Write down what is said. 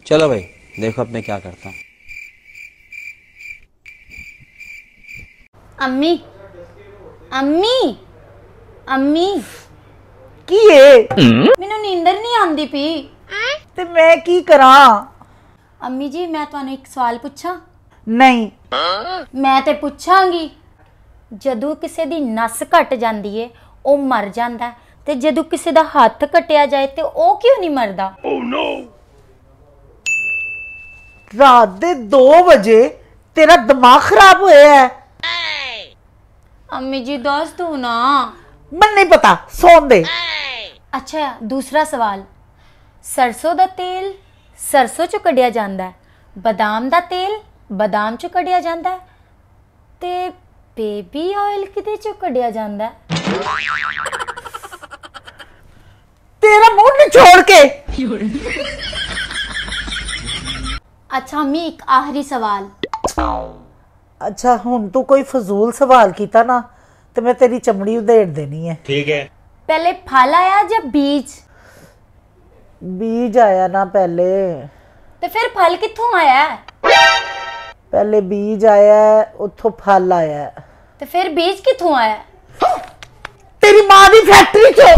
चलो भाई देखो अब मैं क्या करता हूँ। अम्मी अम्मी अम्मी की है? मैनू नींदर नहीं आंदी पी ते मैं की करा? अम्मी जी मैं तुहानू एक सवाल पूछा? नहीं मैं ते पुछांगी। जदों किसी दी नस घट जांदी है ओ मर जांदा है ते जदों किसी दा हथ कटिया जाए ते ओ क्यों नहीं मरदा? रात दे 2 बजे तेरा दिमाग खराब होया है? अम्मी जी दस दो ना। मन नहीं पता, सोन दे। अच्छा दूसरा सवाल, सरसों दा तेल सरसों चों कढ़िया जांदा है, बादाम दा तेल बादाम चों कढ़िया जांदा है ते बेबी ऑयल किदे चों कढ़िया जांदा है? तेरा मुंह निचोड़ के। अच्छा अम्मी एक आखिरी सवाल। अच्छा हुन तू कोई फजूल सवाल कीता ना तो मैं तेरी चमड़ी उधेड़ देनी है। ठीक है। पहले फल आया या बीज? बीज आया ना पहले। तो फिर फल कित्थों आया है? पहले बीज आया है उथों फल आया है। तो फिर बीज कित्थों आया है? तेरी मां दी फैक्ट्री चो।